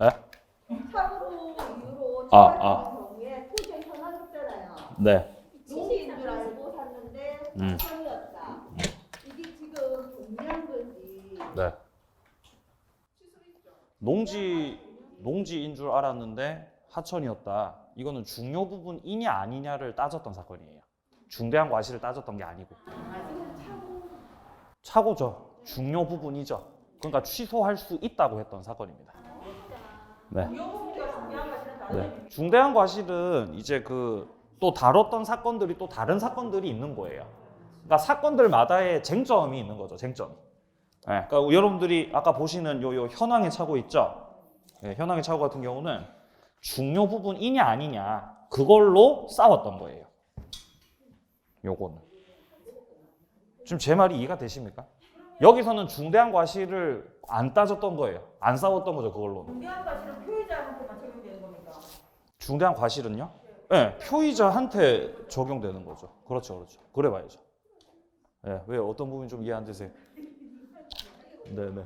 예? 사고로 이후로 아, 처벌하는 경우에 토지의 현황 있잖아요. 네. 농지인 줄 알고 샀는데 사천이었다. 이게 지금 동의한 건지. 네. 농지인 줄 알았는데 하천이었다. 이거는 중요 부분이냐 아니냐를 따졌던 사건이에요. 중대한 과실을 따졌던 게 아니고. 차고죠. 중요 부분이죠. 그러니까 취소할 수 있다고 했던 사건입니다. 네. 네. 중대한 과실은 이제 또 다뤘던 사건들이 또 다른 사건들이 있는 거예요. 그러니까 사건들마다의 쟁점이 있는 거죠. 쟁점. 네. 그러니까 여러분들이 아까 보시는 요 현황의 차고 있죠. 네, 현황의 차고 같은 경우는 중요 부분이냐 아니냐 그걸로 싸웠던 거예요. 요거는. 지금 제 말이 이해가 되십니까? 여기서는 중대한 과실을 안 따졌던 거예요. 안 싸웠던 거죠, 그걸로는. 중대한 과실은 피해자한테만 적용되는 겁니까? 중대한 과실은요? 네, 표의자한테 적용되는 거죠. 그렇죠, 그렇죠. 그래 봐야죠. 네, 왜 어떤 부분이 좀 이해 안 되세요? 네네.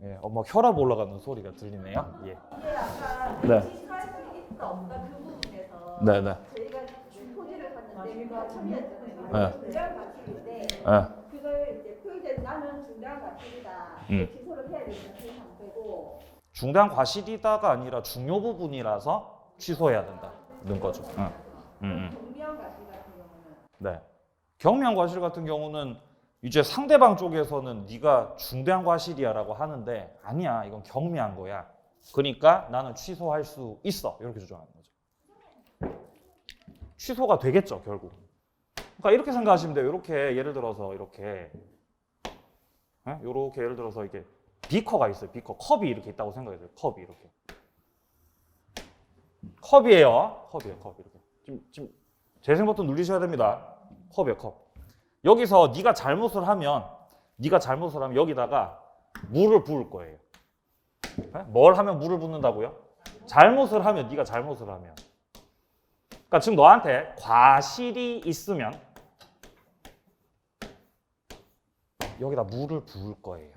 예, 막 혈압 올라가는 소리가 들리네요. 예. 이게 아까 네. 취소할 수 있다 없다 그 부분에서 네네. 저희가 토지를 샀는데 그거 처리했잖아요. 네. 중대한 과실인데 네. 그걸 이제 표의자 나는 중대한 과실이다. 취소를 해야 되는 그 상태고. 중대한 과실이다가 아니라 중요 부분이라서 취소해야 된다는 거죠. 경미한 과실 같은 경우는. 네. 경미한 과실 같은 경우는 이제 상대방 쪽에서는 네가 중대한 과실이야라고 하는데 아니야, 이건 경미한 거야. 그러니까 나는 취소할 수 있어. 이렇게 주장하는 거죠. 취소가 되겠죠, 결국. 그러니까 이렇게 생각하시면 돼요. 이렇게 예를 들어서 이렇게 예를 들어서 이게 비커가 있어요. 비커, 컵이 이렇게 있다고 생각해요. 컵이 이렇게. 컵이에요. 컵 이렇게. 지금 재생 버튼 누르셔야 됩니다. 컵이에요, 컵. 여기서 네가 잘못을 하면 여기다가 물을 부을 거예요. 뭘 하면 물을 붓는다고요? 잘못을 하면, 네가 잘못을 하면. 그러니까 지금 너한테 과실이 있으면 여기다 물을 부을 거예요.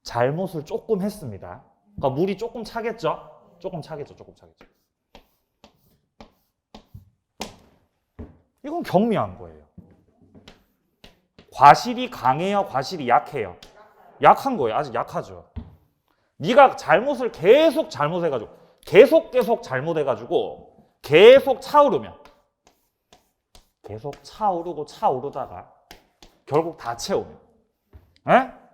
잘못을 조금 했습니다. 그러니까 물이 조금 차겠죠? 조금 차겠죠. 이건 경미한 거예요. 과실이 강해요? 과실이 약해요? 약한 거예요. 아직 약하죠. 네가 잘못을 계속 잘못해가지고 계속 잘못해가지고 계속 차오르면 계속 차오르다가 결국 다 채우면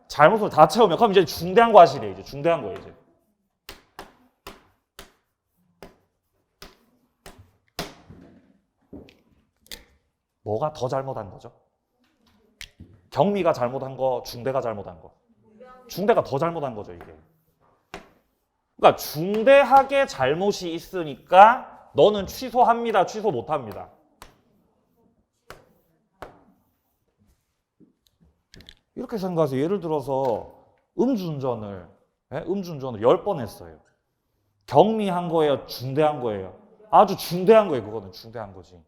잘못을 다 채우면 그럼 이제 중대한 과실이에요. 이제 중대한 거예요. 이제. 뭐가 더 잘못한 거죠? 경미가 잘못한 거, 중대가 잘못한 거. 중대가 더 잘못한 거죠, 이게. 그러니까 중대하게 잘못이 있으니까 너는 취소합니다, 취소 못합니다. 이렇게 생각하세요. 예를 들어서 음주운전을 10번 했어요. 경미한 거예요, 중대한 거예요? 아주 중대한 거예요, 그거는 중대한 거지.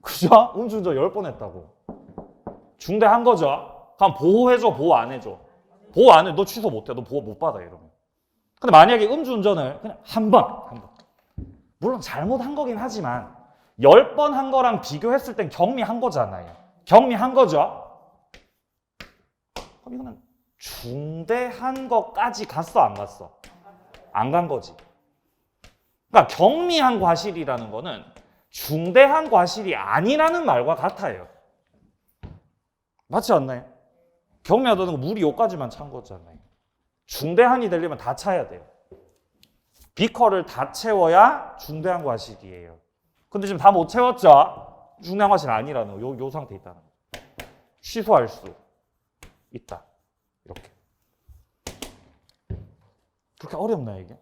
그죠? 음주운전 10번 했다고. 중대한 거죠. 그럼 보호해줘, 보호 안 해줘? 보호 안 해, 너 취소 못 해, 너 보호 못 받아 이러면. 근데 만약에 음주운전을 그냥 한 번. 물론 잘못한 거긴 하지만 10번 한 거랑 비교했을 땐 경미한 거잖아요. 경미한 거죠. 그럼 이거는 중대한 거까지 갔어, 안 갔어? 안 간 거지. 그러니까 경미한 과실이라는 거는 중대한 과실이 아니라는 말과 같아요. 맞지 않나요? 경미하다는 거 물이 요까지만 찬 거잖아요. 중대한이 되려면 다 차야 돼요. 비커를 다 채워야 중대한 과실이에요. 근데 지금 다 못 채웠죠? 중대한 과실 아니라는 거, 요 상태에 있다는 거. 취소할 수 있다. 이렇게. 그렇게 어렵나요, 이게?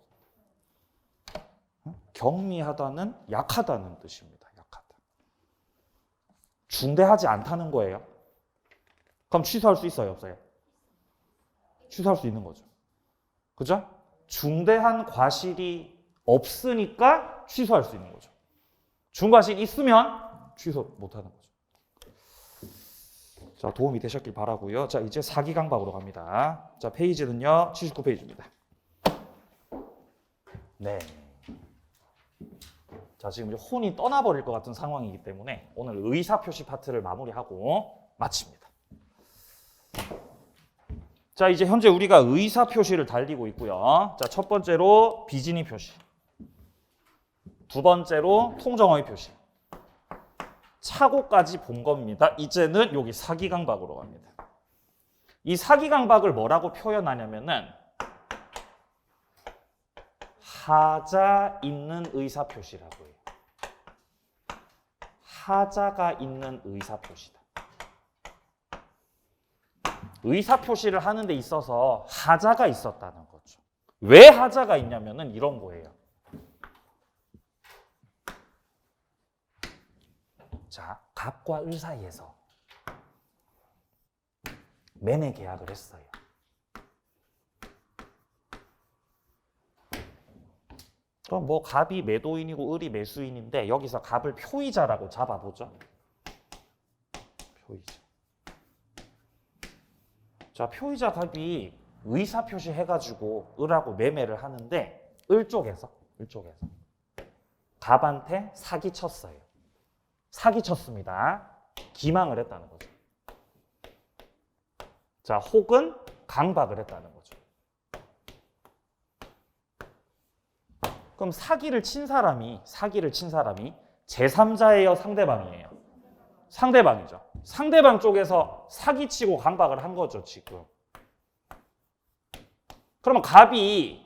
경미하다는 약하다는 뜻입니다. 약하다. 중대하지 않다는 거예요. 그럼 취소할 수 있어요, 없어요? 취소할 수 있는 거죠. 그죠? 중대한 과실이 없으니까 취소할 수 있는 거죠. 중과실이 있으면 취소 못하는 거죠. 자, 도움이 되셨길 바라고요. 자, 이제 사기강박으로 갑니다. 자, 페이지는요, 79페이지입니다. 네. 자, 지금 이제 혼이 떠나버릴 것 같은 상황이기 때문에 오늘 의사표시 파트를 마무리하고 마칩니다. 자, 이제 현재 우리가 의사표시를 달리고 있고요. 자, 첫 번째로 비진이 표시. 두 번째로 통정어의 표시. 차고까지 본 겁니다. 이제는 여기 사기강박으로 갑니다. 이 사기강박을 뭐라고 표현하냐면은 하자 있는 의사표시라고 해요. 하자가 있는 의사표시다. 의사표시를 하는 데 있어서 하자가 있었다는 거죠. 왜 하자가 있냐면은 이런 거예요. 자, 갑과 을 사이에서 매매 계약을 했어요. 그럼 뭐 갑이 매도인이고 을이 매수인인데 여기서 갑을 표의자라고 잡아보죠. 표의자. 자, 표의자 갑이 의사표시 해가지고 을하고 매매를 하는데 을 쪽에서 갑한테 사기쳤어요. 사기쳤습니다. 기망을 했다는 거죠. 자, 혹은 강박을 했다는 거죠. 그럼 사기를 친 사람이 제3자예요, 상대방이에요? 상대방이죠. 상대방 쪽에서 사기치고 강박을 한 거죠, 지금. 그러면 갑이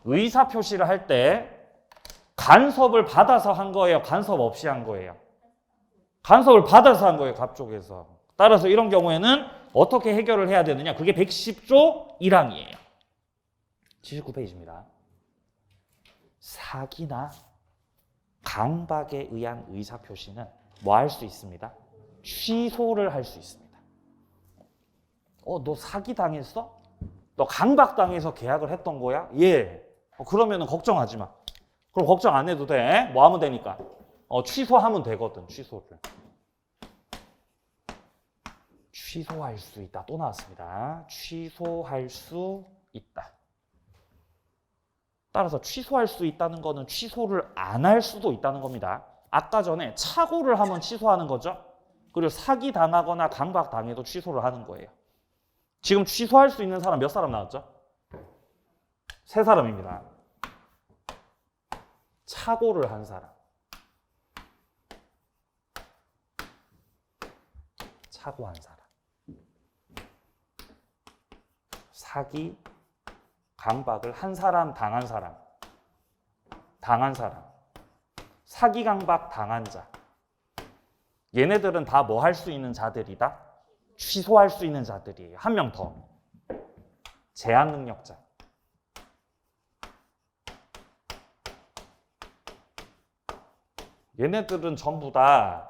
의사표시를 할 때 간섭을 받아서 한 거예요, 간섭 없이 한 거예요? 간섭을 받아서 한 거예요, 갑 쪽에서. 따라서 이런 경우에는 어떻게 해결을 해야 되느냐? 그게 110조 1항이에요. 79페이지입니다. 사기나 강박에 의한 의사표시는 뭐 할 수 있습니다? 취소를 할 수 있습니다. 너 사기 당했어? 너 강박 당해서 계약을 했던 거야? 예. 그러면은 걱정하지 마. 그럼 걱정 안 해도 돼. 뭐 하면 되니까? 취소하면 되거든, 취소를. 취소할 수 있다. 또 나왔습니다. 취소할 수 있다. 따라서 취소할 수 있다는 거는 취소를 안 할 수도 있다는 겁니다. 아까 전에 착오를 하면 취소하는 거죠. 그리고 사기 당하거나 강박 당해도 취소를 하는 거예요. 지금 취소할 수 있는 사람 몇 사람 나왔죠? 3사람입니다. 착오를 한 사람. 착오한 사람. 사기, 강박을 한 사람, 당한 사람. 당한 사람. 사기, 강박, 당한 자. 얘네들은 다 뭐 할 수 있는 자들이다? 취소할 수 있는 자들이에요. 한 명 더. 제한 능력자. 얘네들은 전부 다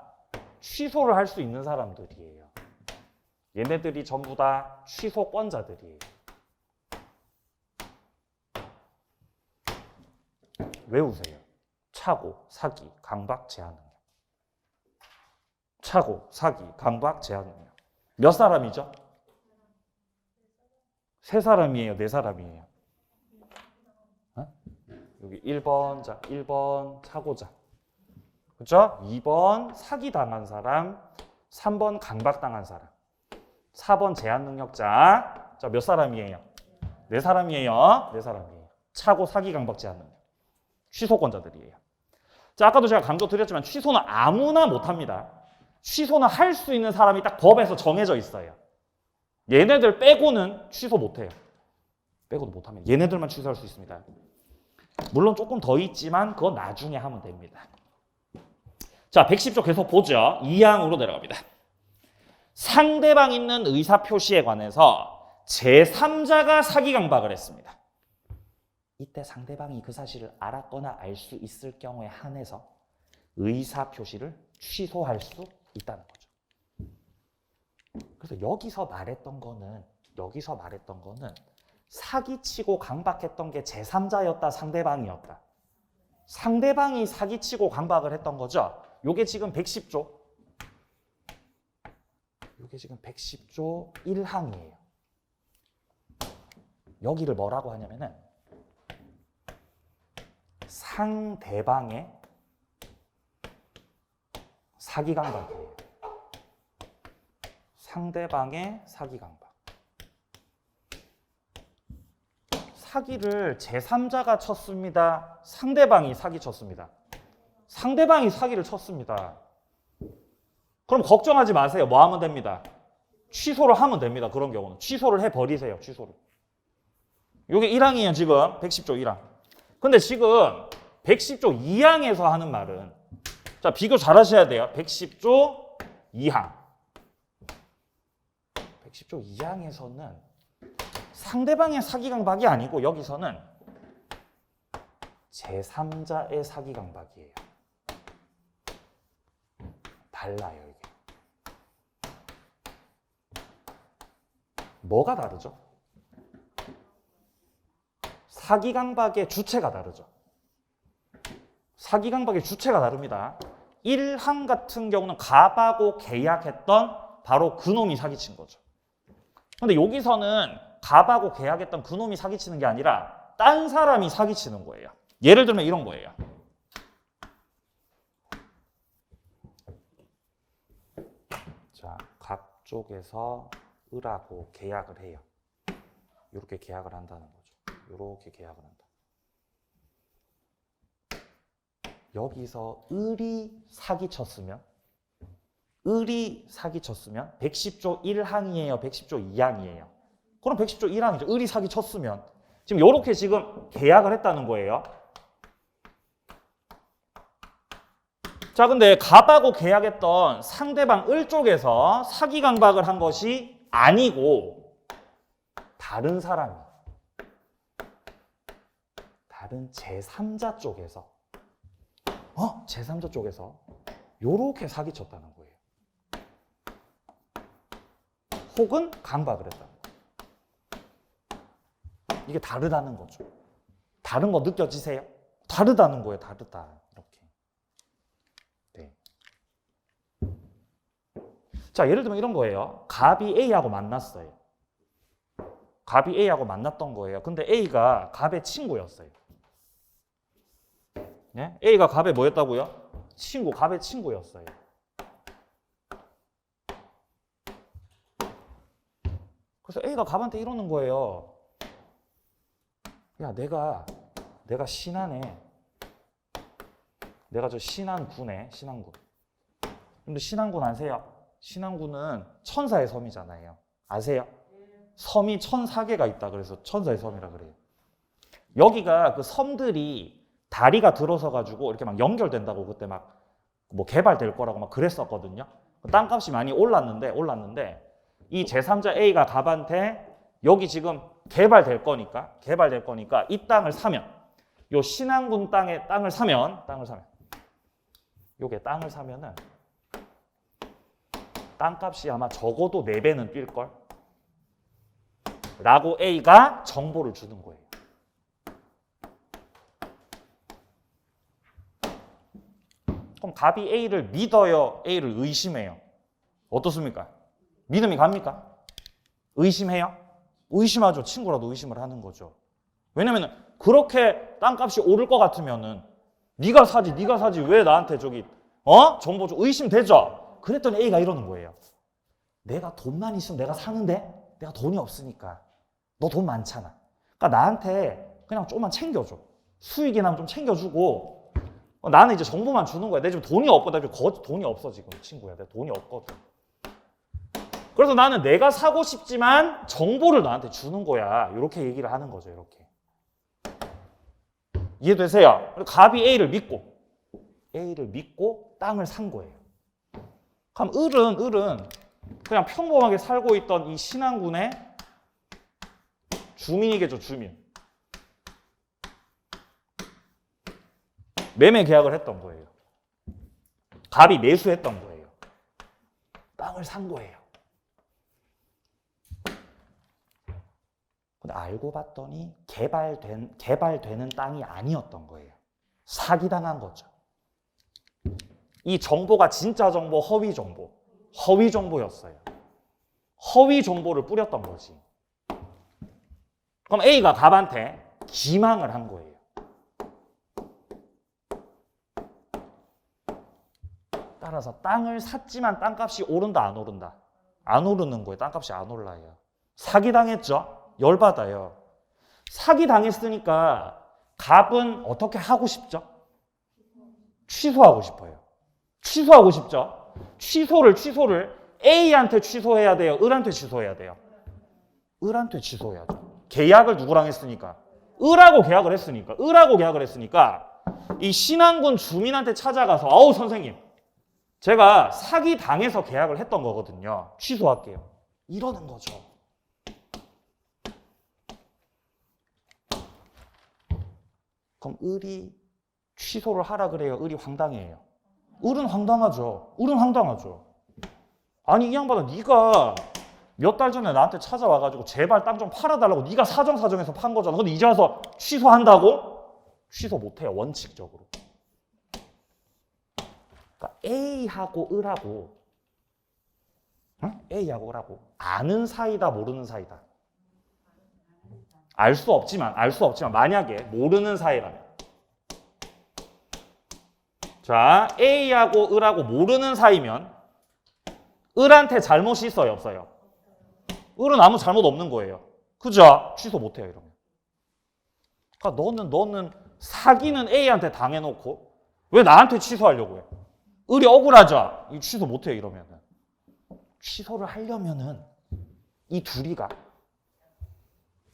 취소를 할 수 있는 사람들이에요. 얘네들이 전부 다 취소권자들이에요. 외우세요. 착오, 사기, 강박, 제한 능력. 착오, 사기, 강박, 제한 능력. 몇 사람이죠? 3사람이에요? 4사람이에요? 여기 1번, 자, 1번 착오자. 그렇죠? 2번 사기 당한 사람, 3번 강박 당한 사람, 4번 제한 능력자. 자, 몇 사람이에요? 4사람이에요. 4사람이에요. 착오, 사기, 강박, 제한 능력. 취소권자들이에요. 자, 아까도 제가 강조드렸지만 취소는 아무나 못합니다. 취소는 할 수 있는 사람이 딱 법에서 정해져 있어요. 얘네들 빼고는 취소 못해요. 빼고도 못하면 얘네들만 취소할 수 있습니다. 물론 조금 더 있지만 그건 나중에 하면 됩니다. 자, 110조 계속 보죠. 2항으로 내려갑니다. 상대방 있는 의사표시에 관해서 제3자가 사기 강박을 했습니다. 이때 상대방이 그 사실을 알았거나 알 수 있을 경우에 한해서 의사표시를 취소할 수 있다는 거죠. 그래서 여기서 말했던 거는 사기치고 강박했던 게 제3자였다, 상대방이었다. 상대방이 사기치고 강박을 했던 거죠. 요게 지금 110조. 요게 지금 110조 1항이에요. 여기를 뭐라고 하냐면은 상대방의 사기 강박이에요. 상대방의 사기 강박. 사기를 제3자가 쳤습니다. 상대방이 사기 쳤습니다. 상대방이 사기를 쳤습니다. 그럼 걱정하지 마세요. 뭐 하면 됩니다? 취소를 하면 됩니다. 그런 경우는. 취소를 해버리세요. 취소를. 이게 1항이에요. 지금 110조 1항. 근데 지금 110조 2항에서 하는 말은 자 비교 잘 하셔야 돼요. 110조 2항. 110조 2항에서는 상대방의 사기 강박이 아니고 여기서는 제3자의 사기 강박이에요. 달라요, 이게. 뭐가 다르죠? 사기 강박의 주체가 다르죠. 사기 강박의 주체가 다릅니다. 1항 같은 경우는 갑하고 계약했던 바로 그놈이 사기친 거죠. 근데 여기서는 갑하고 계약했던 그놈이 사기치는 게 아니라 딴 사람이 사기치는 거예요. 예를 들면 이런 거예요. 자, 갑 쪽에서 을하고 계약을 해요. 이렇게 계약을 한다는 거죠. 이렇게 계약을 한다. 여기서 을이 사기쳤으면 110조 1항이에요? 110조 2항이에요? 그럼 110조 1항이죠. 을이 사기쳤으면 지금 이렇게 지금 계약을 했다는 거예요. 자, 근데 갑하고 계약했던 상대방 을 쪽에서 사기 강박을 한 것이 아니고 다른 사람이 다른 제3자 쪽에서 제3자 쪽에서 요렇게 사기쳤다는 거예요. 혹은 강박을 했다는 거예요. 이게 다르다는 거죠. 다른 거 느껴지세요? 다르다는 거예요. 다르다. 이렇게. 네. 자, 예를 들면 이런 거예요. 갑이 A하고 만났어요. 갑이 A하고 만났던 거예요. 근데 A가 갑의 친구였어요. 네? A가 갑의 뭐였다고요? 갑의 친구였어요. 그래서 A가 갑한테 이러는 거예요. 야, 내가 신안에, 내가 저 신안군에, 신안군. 근데 신안군 아세요? 신안군은 천사의 섬이잖아요. 아세요? 섬이 1004개가 있다. 그래서 천사의 섬이라 그래요. 여기가 그 섬들이 다리가 들어서 가지고 이렇게 막 연결된다고 그때 막 뭐 개발될 거라고 막 그랬었거든요. 땅값이 많이 올랐는데 이 제3자 A가 갑한테 여기 지금 개발될 거니까 이 땅을 사면 요 신안군 땅을 사면 요게 땅을 사면은 땅값이 아마 적어도 4배는 뛸 걸 라고 A가 정보를 주는 거예요. 그럼 갑이 A를 믿어요? A를 의심해요? 어떻습니까? 믿음이 갑니까? 의심해요? 의심하죠. 친구라도 의심을 하는 거죠. 왜냐면 그렇게 땅값이 오를 것 같으면은 네가 사지 왜 나한테 저기 정보 좀 의심되죠? 그랬더니 A가 이러는 거예요. 내가 돈만 있으면 내가 사는데 내가 돈이 없으니까 너 돈 많잖아. 그러니까 나한테 그냥 조금만 챙겨줘. 수익이나 좀 챙겨주고 나는 이제 정보만 주는 거야. 내 지금 돈이 없거든. 돈이 없어 지금 친구야. 내 돈이 없거든. 그래서 나는 내가 사고 싶지만 정보를 너한테 주는 거야. 이렇게 얘기를 하는 거죠. 이렇게. 이해되세요? 갑이 A를 믿고 땅을 산 거예요. 그럼 을은 그냥 평범하게 살고 있던 이 신안군의 주민이겠죠. 주민. 매매 계약을 했던 거예요. 갑이 매수했던 거예요. 땅을 산 거예요. 근데 알고 봤더니 개발되는 땅이 아니었던 거예요. 사기당한 거죠. 이 정보가 진짜 정보, 허위 정보였어요. 허위 정보를 뿌렸던 거지. 그럼 A가 갑한테 기망을 한 거예요. 따라서 땅을 샀지만 땅값이 오른다 안 오른다? 안 오르는 거예요. 땅값이 안 올라요. 사기당했죠? 열받아요. 사기당했으니까 갑은 어떻게 하고 싶죠? 취소하고 싶어요. 취소하고 싶죠? 취소를 A한테 취소해야 돼요? 을한테 취소해야 돼요? 을한테 취소해야죠. 계약을 누구랑 했으니까? 을하고 계약을 했으니까. 을하고 계약을 했으니까 이 신안군 주민한테 찾아가서 아우 선생님 제가 사기당해서 계약을 했던 거거든요. 취소할게요. 이러는 거죠. 그럼 을이 취소를 하라 그래요? 을이 황당해요? 을은 황당하죠. 을은 황당하죠. 아니 이 양반아 네가 몇 달 전에 나한테 찾아와가지고 제발 땅 좀 팔아달라고 네가 사정사정해서 판 거잖아. 근데 이제 와서 취소한다고? 취소 못해요. 원칙적으로. 그러니까 A하고 을하고 A하고 을하고 아는 사이다 모르는 사이다? 알 수 없지만 만약에 모르는 사이라면 자 A하고 을하고 모르는 사이면 을한테 잘못이 있어요 없어요? 을은 아무 잘못 없는 거예요. 그죠? 취소 못해요 이러면. 그러니까 너는 사기는 A한테 당해놓고 왜 나한테 취소하려고 해? 을이 억울하죠? 이 취소 못해요 이러면은. 취소를 하려면은 이 둘이가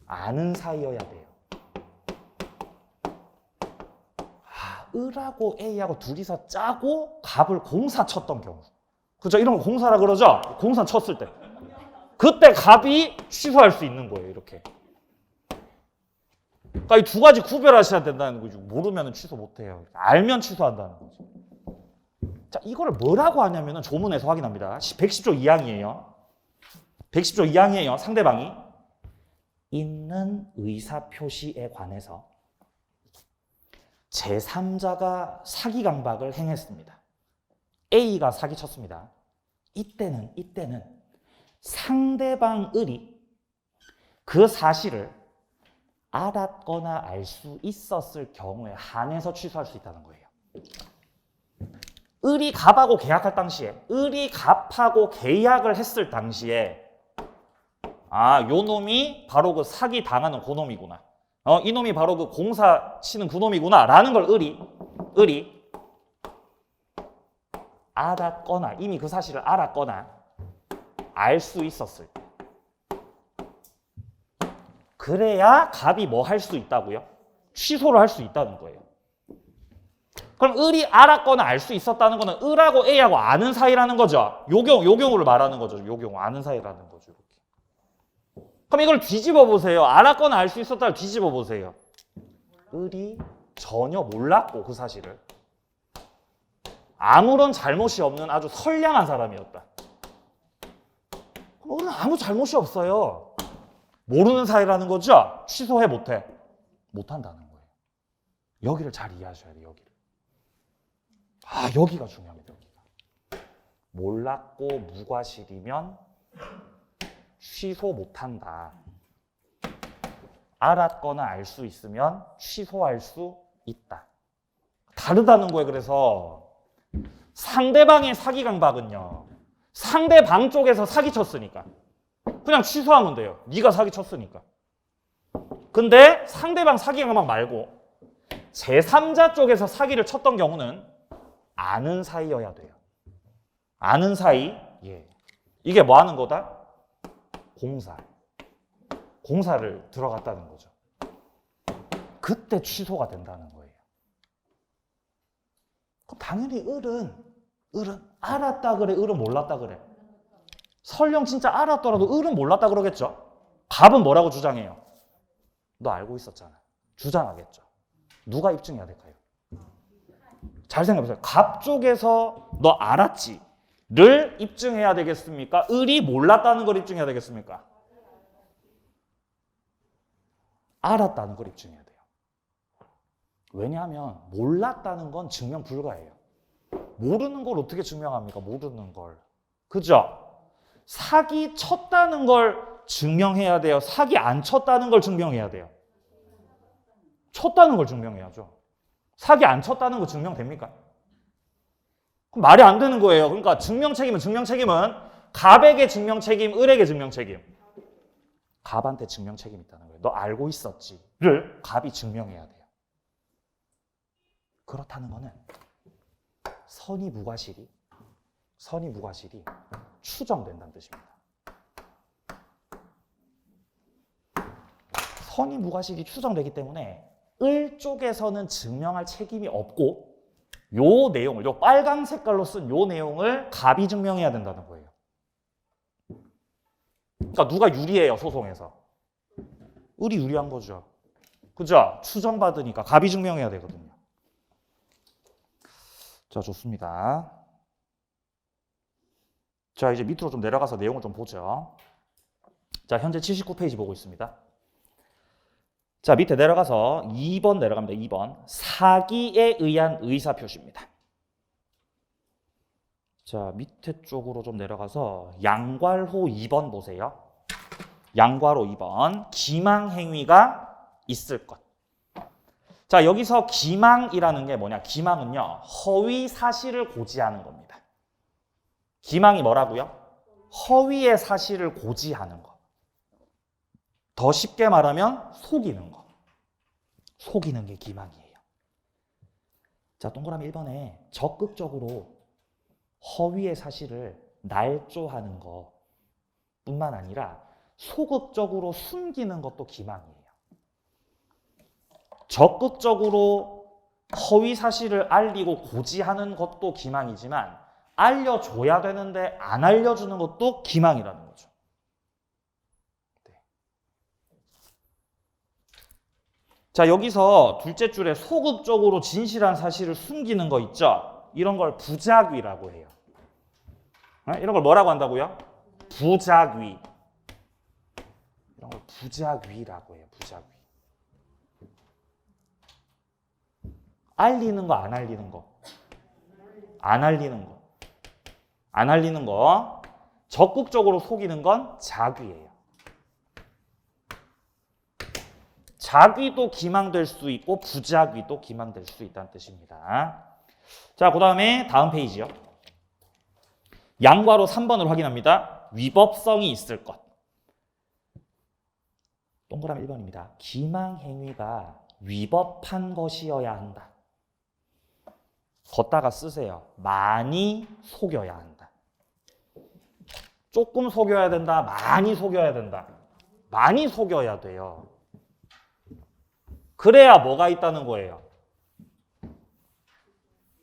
아는 사이여야 돼요. 을하고 A하고 둘이서 짜고 갑을 공사 쳤던 경우. 그죠? 이런 거 공사라 그러죠? 공사 쳤을 때. 그때 갑이 취소할 수 있는 거예요, 이렇게. 그러니까 이 두 가지 구별하셔야 된다는 거죠. 모르면 취소 못 해요. 알면 취소한다는 거죠. 자, 이거를 뭐라고 하냐면은 조문에서 확인합니다. 110조 2항이에요. 110조 2항이에요. 상대방이 있는 의사표시에 관해서 제3자가 사기 강박을 행했습니다. A가 사기쳤습니다. 이때는 상대방 을이 그 사실을 알았거나 알 수 있었을 경우에 한해서 취소할 수 있다는 거예요. 을이 갑하고 계약할 당시에, 을이 갑하고 계약을 했을 당시에 요 놈이 바로 그 사기 당하는 그 놈이구나. 이 놈이 바로 그 공사 치는 그 놈이구나 라는 걸 을이 알았거나 이미 그 사실을 알았거나 알 수 있었을 때 그래야 갑이 뭐 할 수 있다고요? 취소를 할 수 있다는 거예요. 그럼 을이 알았거나 알 수 있었다는 거는 을하고 A하고 아는 사이라는 거죠. 요 경우를 말하는 거죠. 요 경우 아는 사이라는 거죠. 이렇게. 그럼 이걸 뒤집어 보세요. 알았거나 알 수 있었다를 뒤집어 보세요. 을이 전혀 몰랐고 그 사실을 아무런 잘못이 없는 아주 선량한 사람이었다. 그럼 을은 아무 잘못이 없어요. 모르는 사이라는 거죠. 취소해 못해? 못한다는 거예요. 여기를 잘 이해하셔야 돼요. 여기를. 여기가 중요합니다. 여기가. 몰랐고 무과실이면 취소 못한다. 알았거나 알 수 있으면 취소할 수 있다. 다르다는 거예요. 그래서 상대방의 사기 강박은요. 상대방 쪽에서 사기 쳤으니까 그냥 취소하면 돼요. 네가 사기 쳤으니까. 근데 상대방 사기 강박 말고 제3자 쪽에서 사기를 쳤던 경우는 아는 사이여야 돼요. 아는 사이. 예. 이게 뭐 하는 거다? 공사를 들어갔다는 거죠. 그때 취소가 된다는 거예요. 그럼 당연히 을은 알았다 그래, 을은 몰랐다 그래. 설령 진짜 알았더라도 을은 몰랐다 그러겠죠. 갑은 뭐라고 주장해요? 너 알고 있었잖아. 주장하겠죠. 누가 입증해야 될까요? 잘 생각해보세요. 갑 쪽에서 너 알았지를 입증해야 되겠습니까? 을이 몰랐다는 걸 입증해야 되겠습니까? 알았다는 걸 입증해야 돼요. 왜냐하면 몰랐다는 건 증명 불가예요. 모르는 걸 어떻게 증명합니까? 모르는 걸. 그죠? 사기 쳤다는 걸 증명해야 돼요. 사기 안 쳤다는 걸 증명해야 돼요. 쳤다는 걸 증명해야죠. 사기 안 쳤다는 거 증명됩니까? 말이 안 되는 거예요. 그러니까 증명책임은 갑에게 증명책임, 을에게 증명책임. 갑한테 증명책임이 있다는 거예요. 너 알고 있었지를 갑이 증명해야 돼요. 그렇다는 거는 선의무과실이 추정된다는 뜻입니다. 선의무과실이 추정되기 때문에 을 쪽에서는 증명할 책임이 없고 요 내용을, 요 빨강 색깔로 쓴 요 내용을 갑이 증명해야 된다는 거예요. 그러니까 누가 유리해요, 소송에서? 을이 유리한 거죠. 그죠? 추정받으니까 갑이 증명해야 되거든요. 자, 좋습니다. 자, 이제 밑으로 좀 내려가서 내용을 좀 보죠. 자, 현재 79페이지 보고 있습니다. 자, 밑에 내려가서 2번 내려갑니다. 2번. 사기에 의한 의사표시입니다. 자, 밑에 쪽으로 좀 내려가서 양괄호 2번 보세요. 양괄호 2번. 기망행위가 있을 것. 자, 여기서 기망이라는 게 뭐냐? 기망은요, 허위 사실을 고지하는 겁니다. 기망이 뭐라고요? 허위의 사실을 고지하는 거. 더 쉽게 말하면 속이는 거. 속이는 게 기망이에요. 자, 동그라미 1번에 적극적으로 허위의 사실을 날조하는 거 뿐만 아니라 소극적으로 숨기는 것도 기망이에요. 적극적으로 허위 사실을 알리고 고지하는 것도 기망이지만 알려줘야 되는데 안 알려주는 것도 기망이라는 거죠. 네. 자, 여기서 둘째 줄에 소극적으로 진실한 사실을 숨기는 거 있죠? 이런 걸 부작위라고 해요. 이런 걸 뭐라고 한다고요? 부작위. 이런 걸 부작위라고 해요. 부작위. 알리는 거, 안 알리는 거. 안 알리는 거. 안 알리는 거. 적극적으로 속이는 건 작위예요. 작위도 기망될 수 있고 부작위도 기망될 수 있다는 뜻입니다. 자, 그 다음에 다음 페이지요. 양괄호 3번을 확인합니다. 위법성이 있을 것. 동그라미 1번입니다. 기망행위가 위법한 것이어야 한다. 걷다가 쓰세요. 많이 속여야 한다. 조금 속여야 된다. 많이 속여야 된다. 많이 속여야 돼요. 그래야 뭐가 있다는 거예요?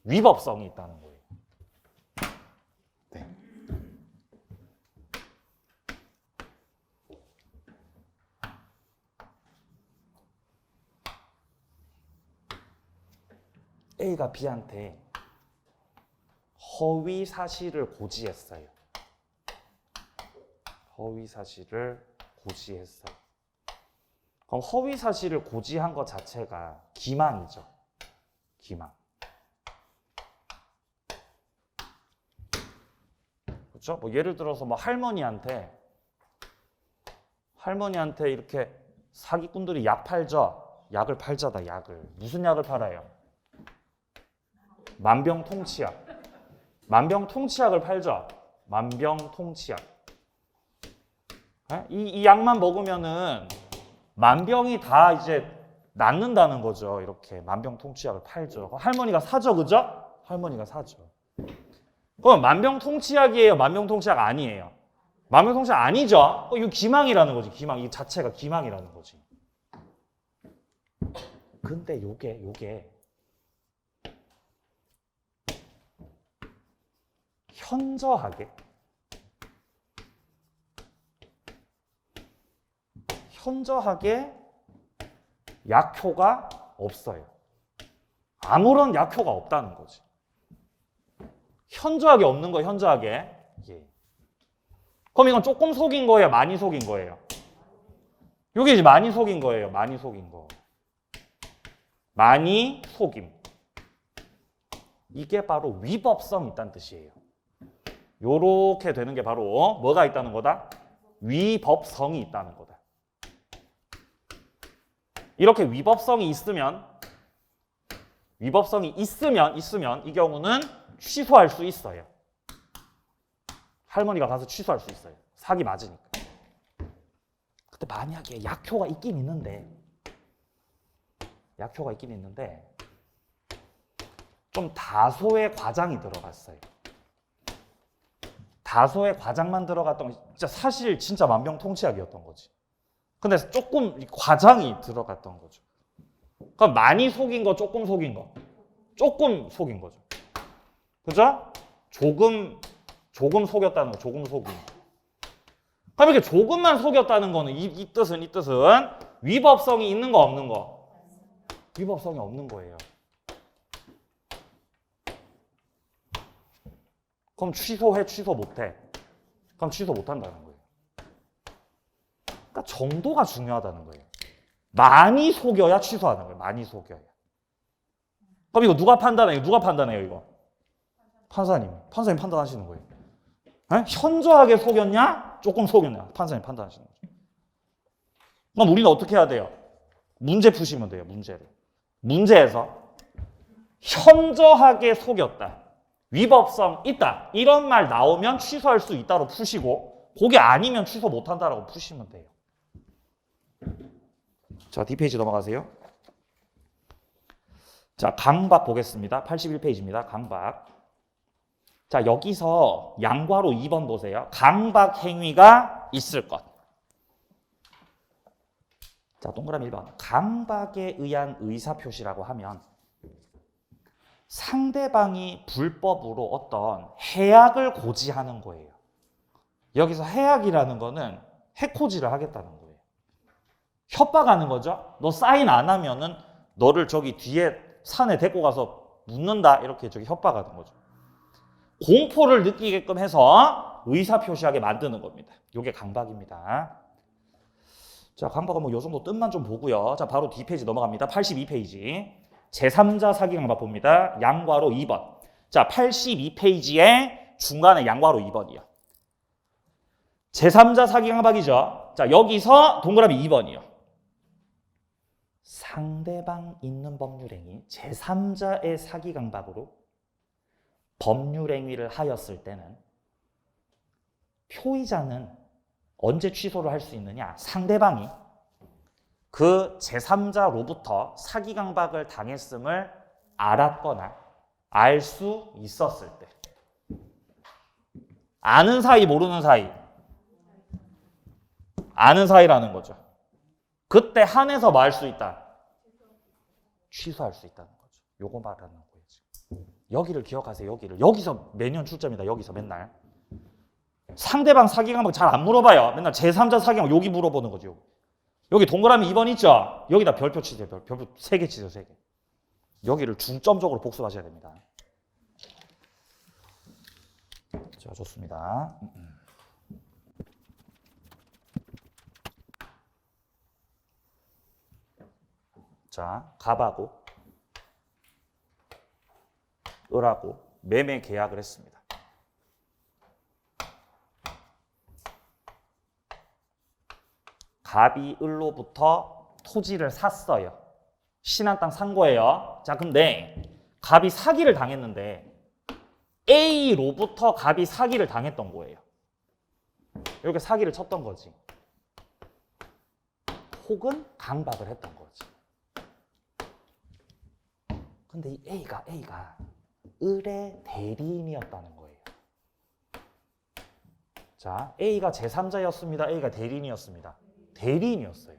위법성이 있다는 거예요. 네. A가 B한테 허위 사실을 고지했어요. 허위 사실을 고지했어요. 그럼 허위 사실을 고지한 것 자체가 기망이죠. 기망. 그렇죠? 뭐 예를 들어서 뭐 할머니한테 이렇게 사기꾼들이 약 팔죠. 약을 팔자다. 약을. 무슨 약을 팔아요? 만병통치약. 만병통치약을 팔죠. 만병통치약. 이 약만 먹으면은 만병이 다 이제 낫는다는 거죠. 이렇게 만병통치약을 팔죠. 할머니가 사죠, 그죠? 할머니가 사죠. 그럼 만병통치약이에요? 만병통치약 아니에요? 만병통치약 아니죠? 이거 기망이라는 거지. 기망. 이 자체가 기망이라는 거지. 근데 요게 현저하게 약효가 없어요. 아무런 약효가 없다는 거지. 현저하게 없는 거예요. 현저하게. 예. 그럼 이건 조금 속인 거예요? 많이 속인 거예요? 이게 이제 많이 속인 거예요. 많이 속인 거. 많이 속임. 이게 바로 위법성이 있다는 뜻이에요. 요렇게 되는 게 바로 뭐가 있다는 거다? 위법성이 있다는 거다. 이렇게 위법성이 있으면 이 경우는 취소할 수 있어요. 할머니가 가서 취소할 수 있어요. 사기 맞으니까. 근데 만약에 약효가 있긴 있는데 좀 다소의 과장이 들어갔어요. 다소의 과장만 들어갔던 거 진짜 만병통치약이었던 거지. 근데 조금 과장이 들어갔던 거죠. 그럼 많이 속인 거, 조금 속인 거? 조금 속인 거죠. 그죠? 조금 속였다는 거, 조금 속인 거. 그럼 이렇게 조금만 속였다는 거는 이 뜻은 위법성이 있는 거, 없는 거? 위법성이 없는 거예요. 그럼 취소해, 취소 못해? 그럼 취소 못한다는 거예요. 그러니까 정도가 중요하다는 거예요. 많이 속여야 취소하는 거예요. 많이 속여야. 그럼 이거 누가 판단해요? 이거? 판사님 판단하시는 거예요. 에? 현저하게 속였냐? 조금 속였냐? 판사님 판단하시는 거죠. 그럼 우리는 어떻게 해야 돼요? 문제 푸시면 돼요. 문제에서 현저하게 속였다, 위법성 있다, 이런 말 나오면 취소할 수 있다로 푸시고, 그게 아니면 취소 못한다라고 푸시면 돼요. 자, D페이지 넘어가세요. 자, 강박 보겠습니다. 81페이지입니다. 강박. 자, 여기서 양괄호 2번 보세요. 강박 행위가 있을 것. 자, 동그라미 1번. 강박에 의한 의사표시라고 하면 상대방이 불법으로 어떤 해악을 고지하는 거예요. 여기서 해악이라는 거는 해코지를 하겠다는 거예요. 협박하는 거죠. 너 사인 안 하면은 너를 저기 뒤에 산에 데리고 가서 묻는다, 이렇게 저기 협박하는 거죠. 공포를 느끼게끔 해서 의사표시하게 만드는 겁니다. 이게 강박입니다. 자, 강박은 뭐 요 정도 뜻만 좀 보고요. 자, 바로 D페이지 넘어갑니다. 82페이지. 제3자 사기 강박 봅니다. 양괄호 2번. 자, 82페이지에 중간에 양괄호 2번이요. 제3자 사기 강박이죠. 자, 여기서 동그라미 2번이요. 상대방 있는 법률행위, 제3자의 사기 강박으로 법률행위를 하였을 때는 표의자는 언제 취소를 할 수 있느냐? 상대방이 그 제3자로부터 사기 강박을 당했음을 알았거나 알 수 있었을 때. 아는 사이, 모르는 사이? 아는 사이라는 거죠. 그때 한해서 뭐 할 수 있다? 취소할 수 있다는 거죠. 요거 말하는 거예요. 여기를 기억하세요. 여기서 매년 출제입니다. 여기서 맨날. 상대방 사기 강박 잘 안 물어봐요. 맨날 제3자 사기 강박 여기 물어보는 거죠. 여기 동그라미 2번 있죠? 여기다 별표 치세요. 별표 3개 치세요. 3개. 여기를 중점적으로 복습하셔야 됩니다. 자, 좋습니다. 자, 갑하고 을하고 매매 계약을 했습니다. 갑이 을로부터 토지를 샀어요. 신한 땅 산 거예요. 자, 근데 갑이 사기를 당했는데 A로부터 갑이 사기를 당했던 거예요. 이렇게 사기를 쳤던 거지. 혹은 강박을 했던 거지. 근데 이 A가 을의 대리인이었다는 거예요. 자, A가 제3자였습니다. A가 대리인이었습니다. 대리인이었어요.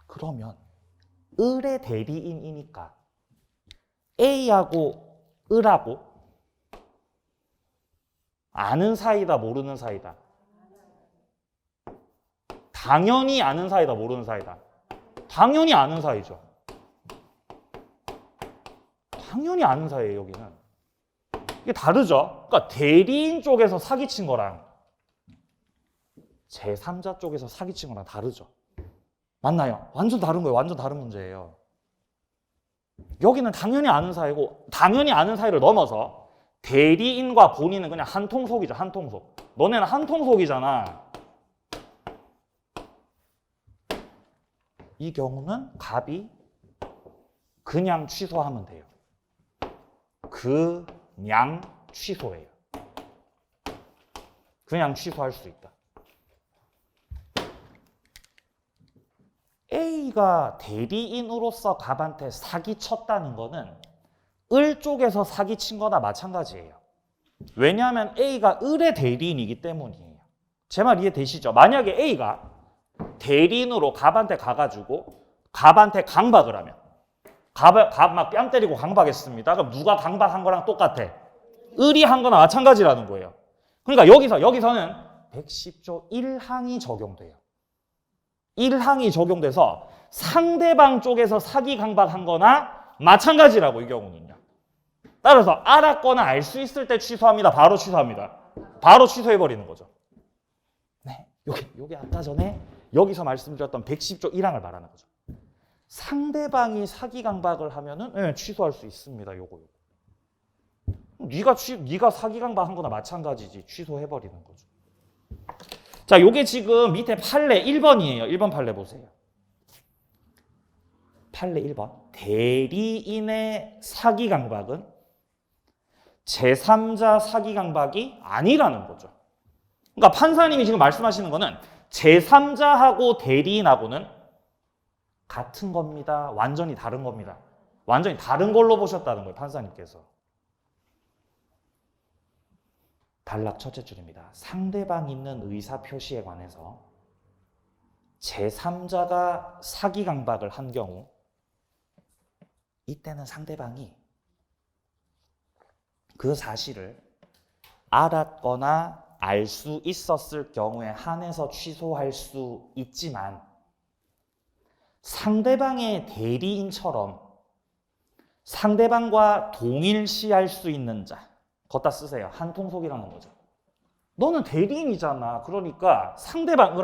그러면 을의 대리인이니까 A하고 을하고 아는 사이다, 모르는 사이다? 당연히 아는 사이다, 모르는 사이다? 당연히 아는 사이죠. 당연히 아는 사이예요, 여기는. 이게 다르죠? 그러니까 대리인 쪽에서 사기친 거랑 제3자 쪽에서 사기친 거랑 다르죠. 맞나요? 완전 다른 거예요. 완전 다른 문제예요. 여기는 당연히 아는 사이고, 당연히 아는 사이를 넘어서 대리인과 본인은 그냥 한통속이죠. 한통속. 너네는 한통속이잖아. 이 경우는 갑이 그냥 취소하면 돼요. 그냥 취소해요. 그냥 취소할 수 있다. A가 대리인으로서 갑한테 사기쳤다는 거는 을 쪽에서 사기친 거나 마찬가지예요. 왜냐하면 A가 을의 대리인이기 때문이에요. 제 말 이해되시죠? 만약에 A가 대리인으로 갑한테 가가지고 갑한테 강박을 하면 갑 막 뺨 때리고 강박했습니다. 그럼 누가 강박한 거랑 똑같아? 을이 한 거나 마찬가지라는 거예요. 그러니까 여기서는 110조 1항이 적용돼요. 1항이 적용돼서 상대방 쪽에서 사기 강박한 거나 마찬가지라고 이 경우는요. 따라서 알았거나 알 수 있을 때 취소합니다. 바로 취소합니다. 바로 취소해버리는 거죠. 네, 요게 아까 전에 여기서 말씀드렸던 110조 1항을 말하는 거죠. 상대방이 사기 강박을 하면은 네, 취소할 수 있습니다. 요거. 네가 사기 강박한 거나 마찬가지지. 취소해버리는 거죠. 자, 요게 지금 밑에 판례 1번이에요. 1번 판례 보세요. 판례 1번. 대리인의 사기 강박은 제3자 사기 강박이 아니라는 거죠. 그러니까 판사님이 지금 말씀하시는 거는 제3자하고 대리인하고는 같은 겁니다. 완전히 다른 겁니다. 완전히 다른 걸로 보셨다는 거예요. 판사님께서. 단락 첫째 줄입니다. 상대방 있는 의사 표시에 관해서 제3자가 사기 강박을 한 경우 이때는 상대방이 그 사실을 알았거나 알 수 있었을 경우에 한해서 취소할 수 있지만 상대방의 대리인처럼 상대방과 동일시할 수 있는 자, 걷다 쓰세요. 한통속이라는 거죠. 너는 대리인이잖아. 그러니까 상대방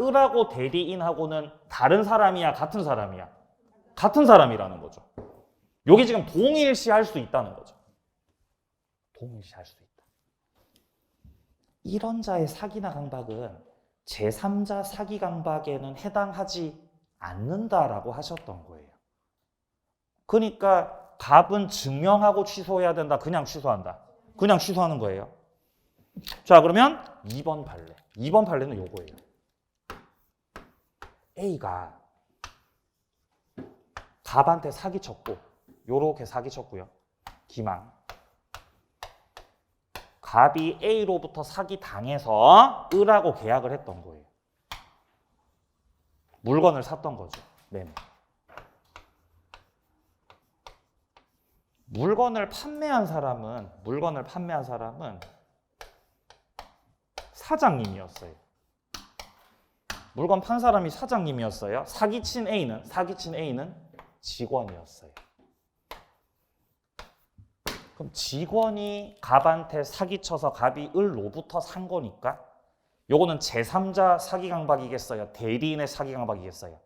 을하고 대리인하고는 다른 사람이야, 같은 사람이야? 같은 사람이라는 거죠. 여기 지금 동일시할 수 있다는 거죠. 동일시할 수 있다. 이런 자의 사기나 강박은 제3자 사기 강박에는 해당하지 않는다라고 하셨던 거예요. 그러니까 갑은 증명하고 취소해야 된다. 그냥 취소한다. 그냥 취소하는 거예요. 자, 그러면 2번 판례. 2번 판례는 요거예요. A가 갑한테 사기쳤고 요렇게 사기쳤고요. 기망. 갑이 A로부터 사기 당해서 을하고 계약을 했던 거예요. 물건을 샀던 거죠. 매매. 물건을 판매한 사람은 사장님이었어요. 물건 판 사람이 사장님이었어요. 사기친 A는 직원이었어요. 그럼 직원이 갑한테 사기쳐서 갑이 을로부터 산 거니까 요거는 제3자 사기 강박이겠어요? 대리인의 사기 강박이겠어요?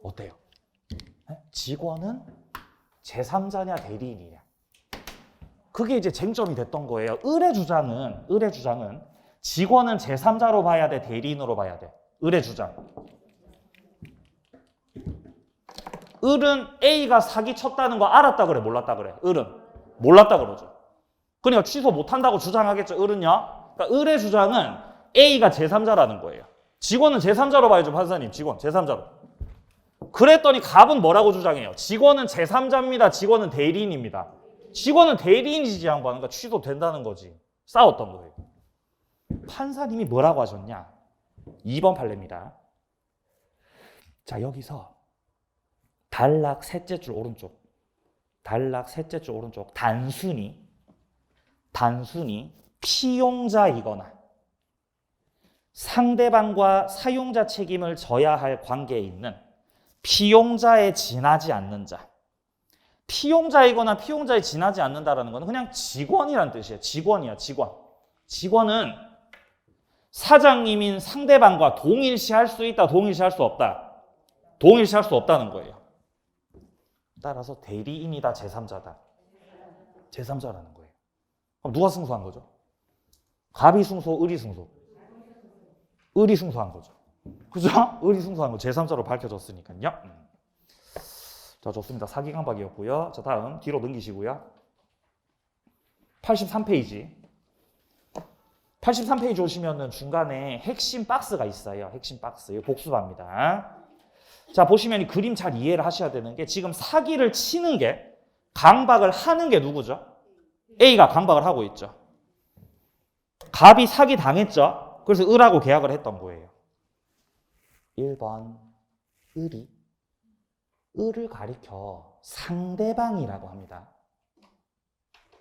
어때요? 네? 직원은 제3자냐 대리인이냐? 그게 이제 쟁점이 됐던 거예요. 을의 주장은 직원은 제3자로 봐야 돼, 대리인으로 봐야 돼. 을의 주장. 을은 A가 사기쳤다는 거 알았다 그래, 몰랐다 그래? 을은 몰랐다 그러죠. 그러니까 취소 못한다고 주장하겠죠, 을은요. 그러니까 을의 주장은 A가 제3자라는 거예요. 직원은 제3자로 봐야죠, 판사님. 직원 제3자로. 그랬더니 갑은 뭐라고 주장해요? 직원은 제3자입니다. 직원은 대리인입니다. 직원은 대리인이지 양반. 그러니까 취소된다는 거지. 싸웠던 거예요. 판사님이 뭐라고 하셨냐? 2번 판례입니다. 자, 여기서 단락 셋째 줄 오른쪽. 단순히 피용자이거나 상대방과 사용자 책임을 져야 할 관계에 있는 피용자에 지나지 않는 자. 피용자이거나 피용자에 지나지 않는다라는 건 그냥 직원이란 뜻이에요. 직원이야, 직원. 직원은 사장님인 상대방과 동일시할 수 있다, 동일시할 수 없다. 동일시할 수 없다는 거예요. 따라서 대리인이다, 제3자다. 제3자라는 거예요. 그럼 누가 승소한 거죠? 갑이 승소, 을이 승소? 을이 승소한 거죠. 그죠? 을이 승소한 거 제3자로 밝혀졌으니까요. 자, 좋습니다. 사기 강박이었고요. 자, 다음 뒤로 넘기시고요. 83페이지. 83페이지 오시면은 중간에 핵심 박스가 있어요. 핵심 박스. 이거 복수합니다. 자, 보시면 이 그림 잘 이해를 하셔야 되는 게 지금 사기를 치는 게 강박을 하는 게 누구죠? A가 강박을 하고 있죠. 갑이 사기 당했죠. 그래서 을하고 계약을 했던 거예요. 1번 을이 을을 가리켜 상대방이라고 합니다.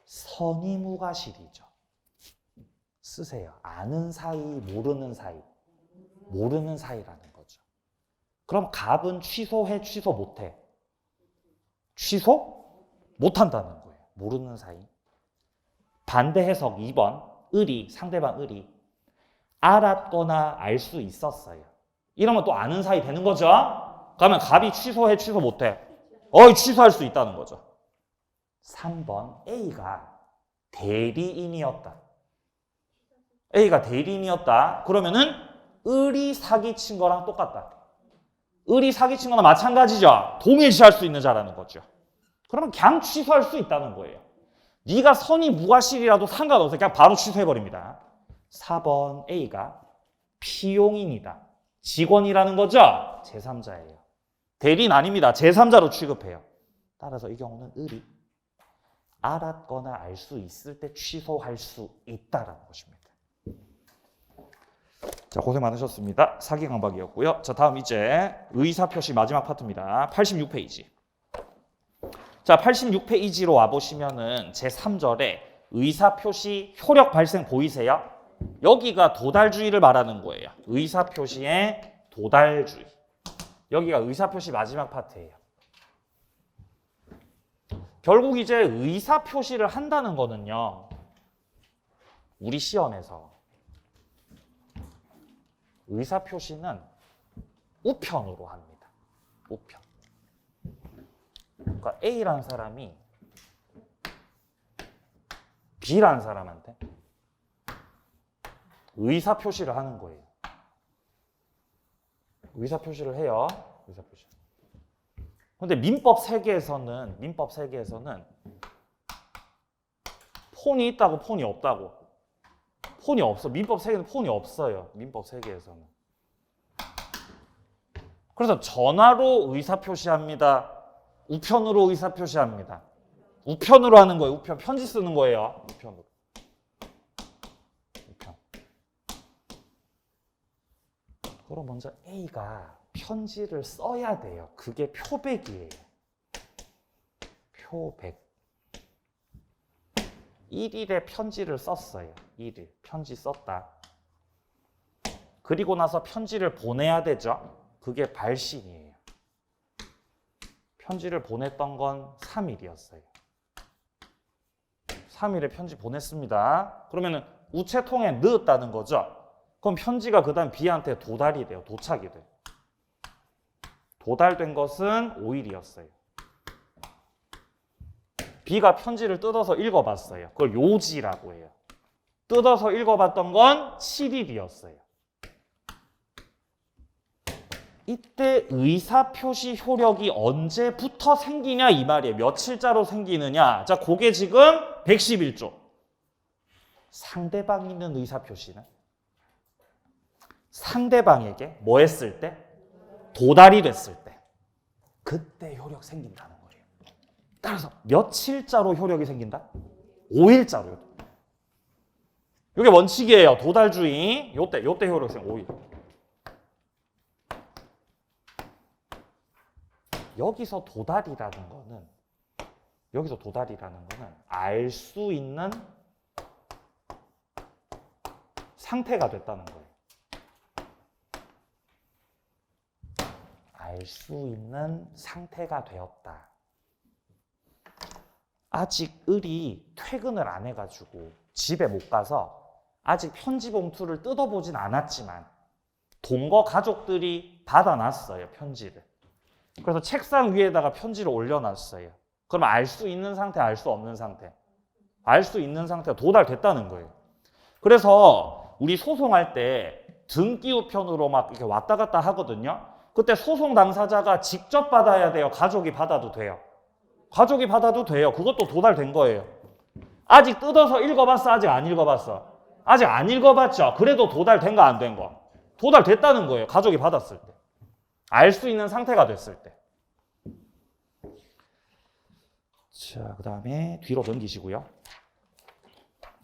선의무과실이죠. 쓰세요. 아는 사이, 모르는 사이. 모르는 사이라는 거죠. 그럼 갑은 취소해, 취소 못해? 취소 못한다는 거예요. 모르는 사이. 반대 해석 2번. 을이, 상대방 을이 알았거나 알 수 있었어요. 이러면 또 아는 사이 되는 거죠? 그러면 갑이 취소해, 취소 못해? 취소할 수 있다는 거죠. 3번. A가 대리인이었다. A가 대리인이었다. 그러면은 을이 사기친 거랑 똑같다. 을이 사기친 거나 마찬가지죠. 동일시할 수 있는 자라는 거죠. 그러면 그냥 취소할 수 있다는 거예요. 네가 선의무과실이라도 상관없어요. 그냥 바로 취소해버립니다. 4번 A가 피용인이다. 직원이라는 거죠. 제3자예요. 대리인 아닙니다. 제3자로 취급해요. 따라서 이 경우는 을이 알았거나 알 수 있을 때 취소할 수 있다라는 것입니다. 자, 고생 많으셨습니다. 사기 강박이었고요. 자, 다음 이제 의사표시 마지막 파트입니다. 86페이지. 자, 86페이지로 와보시면은 제3절에 의사표시 효력 발생 보이세요? 여기가 도달주의를 말하는 거예요. 의사표시의 도달주의. 여기가 의사표시 마지막 파트예요. 결국 이제 의사표시를 한다는 거는요. 우리 시험에서 의사표시는 우편으로 합니다. 우편. 그러니까 A라는 사람이 B라는 사람한테 의사표시를 하는 거예요. 의사표시를 해요. 의사표시. 근데 민법 세계에서는 폰이 있다고 폰이 없다고. 폰이 없어. 민법 세계에서는 폰이 없어요. 민법 세계에서는. 그래서 전화로 의사표시합니다. 우편으로 의사표시합니다. 우편으로 하는 거예요. 우편. 편지 쓰는 거예요. 우편으로. 우편. 그럼 먼저 A가 편지를 써야 돼요. 그게 표백이에요. 표백. 1일에 편지를 썼어요. 1일. 편지 썼다. 그리고 나서 편지를 보내야 되죠. 그게 발신이에요. 편지를 보냈던 건 3일이었어요. 3일에 편지 보냈습니다. 그러면은 우체통에 넣었다는 거죠. 그럼 편지가 그 다음 B한테 도달이 돼요. 도착이 돼요. 도달된 것은 5일이었어요. B가 편지를 뜯어서 읽어봤어요. 그걸 요지라고 해요. 뜯어서 읽어봤던 건 7일이었어요. 이때 의사표시 효력이 언제부터 생기냐 이 말이에요. 며칠자로 생기느냐. 자, 그게 지금 111조. 상대방이 있는 의사표시는 상대방에게 뭐 했을 때? 도달이 됐을 때. 그때 효력 생긴다는 거예요. 따라서 며칠자로 효력이 생긴다? 5일자로요. 이게 원칙이에요. 도달주의. 요때 효력 생겨. 5일. 여기서 도달이라는 거는 알 수 있는 상태가 됐다는 거예요. 알 수 있는 상태가 되었다. 아직 을이 퇴근을 안 해가지고 집에 못 가서 아직 편지 봉투를 뜯어보진 않았지만 동거 가족들이 받아놨어요. 편지를. 그래서 책상 위에다가 편지를 올려놨어요. 그럼 알 수 있는 상태, 알 수 없는 상태? 알 수 있는 상태가 도달됐다는 거예요. 그래서 우리 소송할 때 등기우편으로 막 이렇게 왔다 갔다 하거든요. 그때 소송 당사자가 직접 받아야 돼요? 가족이 받아도 돼요? 가족이 받아도 돼요. 그것도 도달된 거예요. 아직 뜯어서 읽어봤어? 아직 안 읽어봤어? 아직 안 읽어봤죠? 그래도 도달된 거 안 된 거? 도달됐다는 거예요. 가족이 받았을 때. 알 수 있는 상태가 됐을 때. 자, 그 다음에 뒤로 넘기시고요.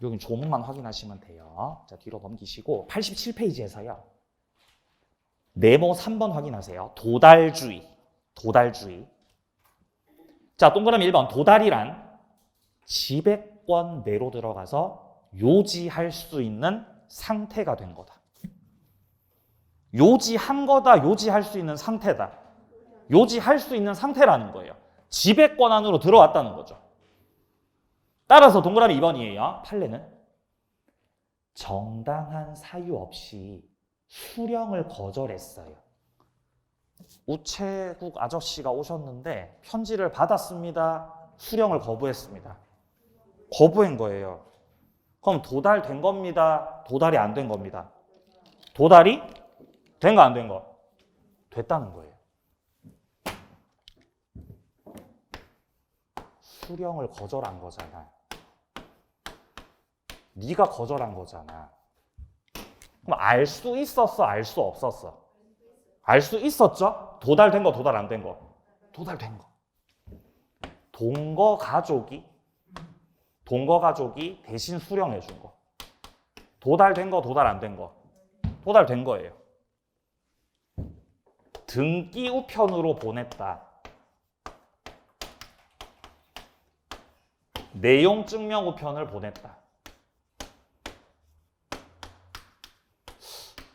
여기 조문만 확인하시면 돼요. 자, 뒤로 넘기시고 87페이지에서요. 네모 3번 확인하세요. 도달주의. 도달주의. 자, 동그라미 1번. 도달이란 지배권 내로 들어가서 요지할 수 있는 상태가 된 거다. 요지한 거다. 요지할 수 있는 상태다. 요지할 수 있는 상태라는 거예요. 지배권 안으로 들어왔다는 거죠. 따라서 동그라미 2번이에요. 판례는 정당한 사유 없이 수령을 거절했어요. 우체국 아저씨가 오셨는데 편지를 받았습니다. 수령을 거부했습니다. 거부한 거예요. 그럼 도달된 겁니다. 도달이 안 된 겁니다. 도달이 된 거 안 된 거? 됐다는 거예요. 수령을 거절한 거잖아. 네가 거절한 거잖아. 그럼 알 수 있었어? 알 수 없었어? 알 수 있었죠? 도달된 거, 도달 안 된 거? 도달된 거. 동거 가족이 대신 수령해 준 거. 도달된 거, 도달 안 된 거? 도달된 거예요. 등기 우편으로 보냈다. 내용 증명 우편을 보냈다.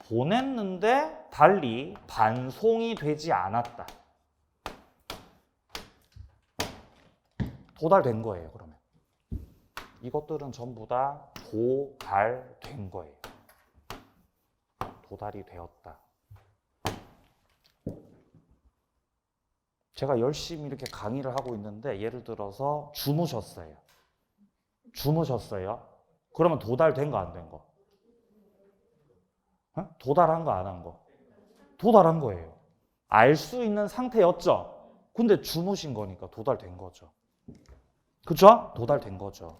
보냈는데 달리 반송이 되지 않았다. 도달된 거예요, 그러면. 이것들은 전부 다 도달된 거예요. 도달이 되었다. 제가 열심히 이렇게 강의를 하고 있는데 예를 들어서 주무셨어요. 그러면 도달된 거 안 된 거? 도달한 거 안 한 거? 도달한 거예요. 알 수 있는 상태였죠. 근데 주무신 거니까 도달된 거죠. 그죠? 도달된 거죠.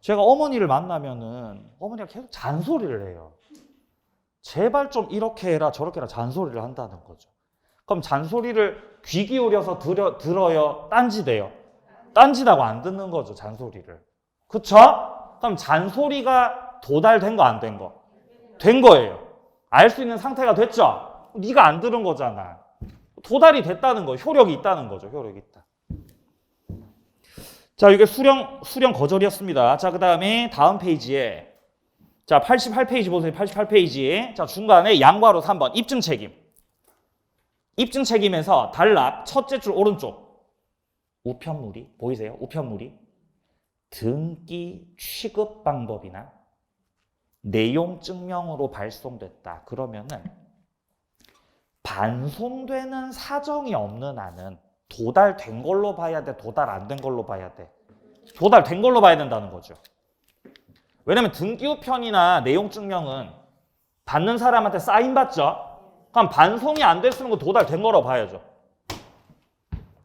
제가 어머니를 만나면은 어머니가 계속 잔소리를 해요. 제발 좀 이렇게 해라 저렇게 해라 잔소리를 한다는 거죠. 그럼 잔소리를 귀 기울여서 들어요? 딴지대요? 딴지다고 안 듣는 거죠, 잔소리를. 그쵸? 그럼 잔소리가 도달된 거 안 된 거? 된 거예요. 알 수 있는 상태가 됐죠? 네가 안 들은 거잖아. 도달이 됐다는 거, 효력이 있다는 거죠. 효력이 있다. 자, 이게 수령 거절이었습니다. 자, 그 다음에 다음 페이지에 자, 88페이지 보세요. 88페이지. 자, 중간에 양괄호 3번 입증 책임. 입증 책임에서 단락 첫째 줄 오른쪽 우편물이 보이세요? 우편물이 등기 취급 방법이나 내용 증명으로 발송됐다. 그러면은 반송되는 사정이 없는 한은 도달된 걸로 봐야 돼? 도달 안 된 걸로 봐야 돼? 도달된 걸로 봐야 된다는 거죠. 왜냐면 등기 우편이나 내용 증명은 받는 사람한테 사인 받죠? 그럼 반송이 안 됐으면 그 도달된 거라고 봐야죠.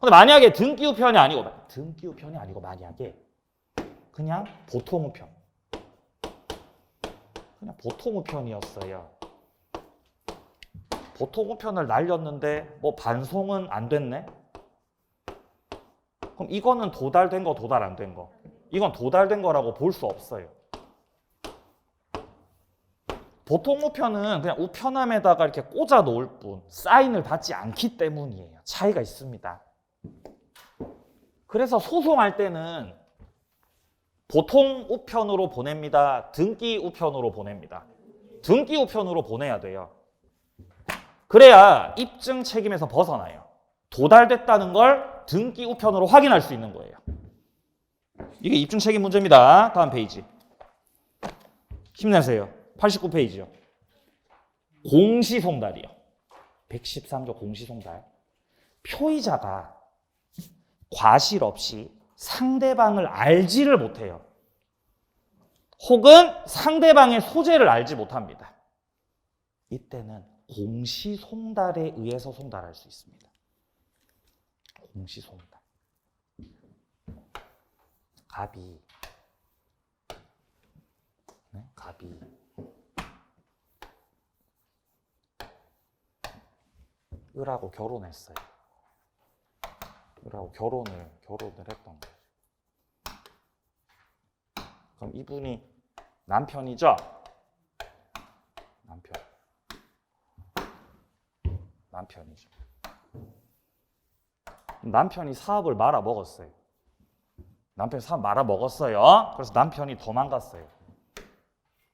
근데 만약에 등기 우편이 아니고 만약에 그냥 보통 우편. 그냥 보통 우편이었어요. 보통 우편을 날렸는데 뭐 반송은 안 됐네? 그럼 이거는 도달된 거, 도달 안 된 거. 이건 도달된 거라고 볼 수 없어요. 보통 우편은 그냥 우편함에다가 이렇게 꽂아 놓을 뿐 사인을 받지 않기 때문이에요. 차이가 있습니다. 그래서 소송할 때는 보통 우편으로 보냅니다. 등기 우편으로 보냅니다. 등기 우편으로 보내야 돼요. 그래야 입증 책임에서 벗어나요. 도달됐다는 걸 등기 우편으로 확인할 수 있는 거예요. 이게 입증 책임 문제입니다. 다음 페이지. 힘내세요. 89페이지요. 공시송달이요. 113조 공시송달. 표의자가 과실 없이 상대방을 알지를 못해요. 혹은 상대방의 소재를 알지 못합니다. 이때는 공시송달에 의해서 송달할 수 있습니다. 공시송달. 갑이 갑이 을하고 결혼했어요. 을하고 결혼을 했던 거예요. 그럼 이분이 남편이죠? 남편이죠. 남편이 사업을 말아먹었어요. 남편이 사업 말아먹었어요. 그래서 남편이 도망갔어요.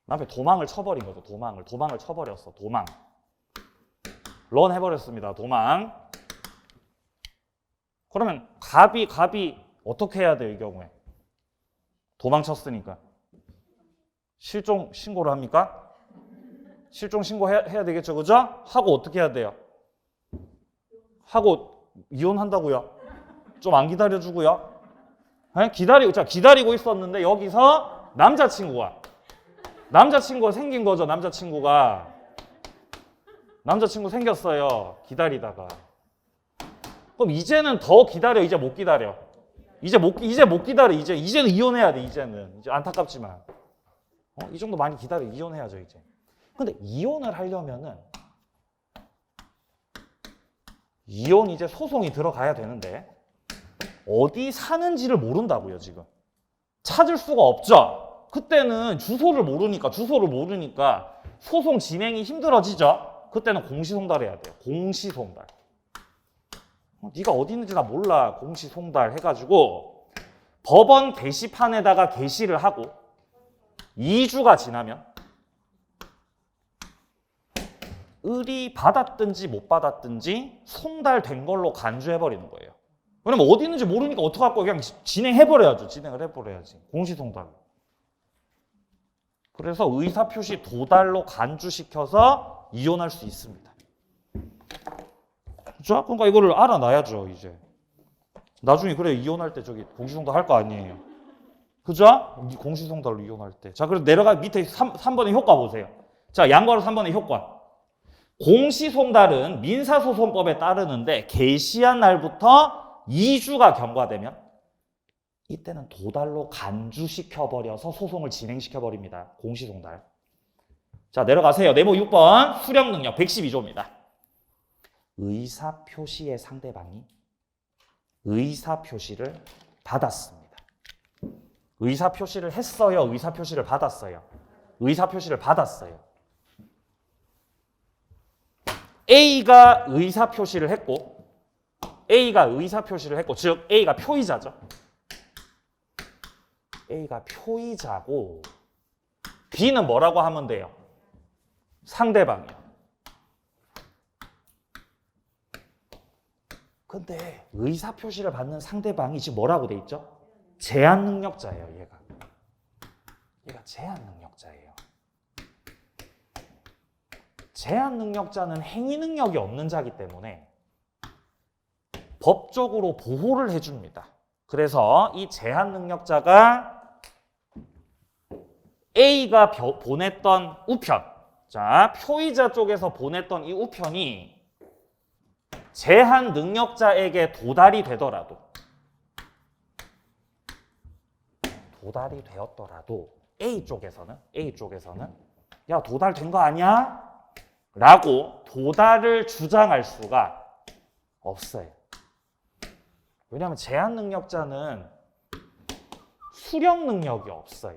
남편이 도망을 쳐버린 거죠. 도망을 쳐버렸어. 도망. 런 해버렸습니다. 도망. 그러면 갑이 어떻게 해야 돼요? 이 경우에 도망쳤으니까 실종 신고를 합니까? 실종 신고해야 되겠죠, 그죠? 하고 어떻게 해야 돼요? 하고 이혼한다고요? 좀 안 기다려주고요? 기다리고 있었는데 여기서 남자친구가 생긴 거죠. 남자친구 생겼어요. 기다리다가. 그럼 이제는 더 기다려? 이제 못 기다려? 이제 못 기다려. 이제는 이혼해야 돼. 이제는 안타깝지만 이 정도 많이 기다려. 이혼해야죠 이제. 근데 이혼을 하려면은 이혼 이제 소송이 들어가야 되는데 어디 사는지를 모른다고요. 지금 찾을 수가 없죠. 그때는 주소를 모르니까 소송 진행이 힘들어지죠. 그때는 공시송달해야 돼요. 공시송달. 네가 어디 있는지 나 몰라. 공시송달 해가지고 법원 게시판에다가 게시를 하고 2주가 지나면 을이 받았든지 못 받았든지 송달된 걸로 간주해버리는 거예요. 왜냐면 어디 있는지 모르니까 어떡할 거야. 그냥 진행해버려야죠. 진행을 해버려야지. 공시송달. 그래서 의사표시 도달로 간주시켜서 이혼할 수 있습니다. 그죠? 그러니까 이거를 알아놔야죠, 이제. 나중에 그래 이혼할 때 저기 공시송달 할 거 아니에요. 그죠? 공시송달로 이혼할 때. 자, 그럼 내려가 밑에 3번의 효과 보세요. 자, 양괄호 3번의 효과. 공시송달은 민사소송법에 따르는데 게시한 날부터 2주가 경과되면 이때는 도달로 간주시켜버려서 소송을 진행시켜버립니다. 공시송달. 자, 내려가세요. 네모 6번 수령능력 112조입니다. 의사표시의 상대방이 의사표시를 받았습니다. 의사표시를 했어요? 의사표시를 받았어요? 의사표시를 받았어요. A가 의사표시를 했고 즉 A가 표의자죠. A가 표의자고 B는 뭐라고 하면 돼요? 상대방이요. 근데 의사표시를 받는 상대방이 지금 뭐라고 돼 있죠? 제한능력자예요. 얘가 제한능력자예요. 제한능력자는 행위능력이 없는 자이기 때문에 법적으로 보호를 해줍니다. 그래서 이 제한능력자가 A가 보냈던 우편, 자, 표의자 쪽에서 보냈던 이 우편이 제한능력자에게 도달이 되었더라도 A 쪽에서는 야, 도달된 거 아니야? 라고 도달을 주장할 수가 없어요. 왜냐하면 제한능력자는 수령능력이 없어요.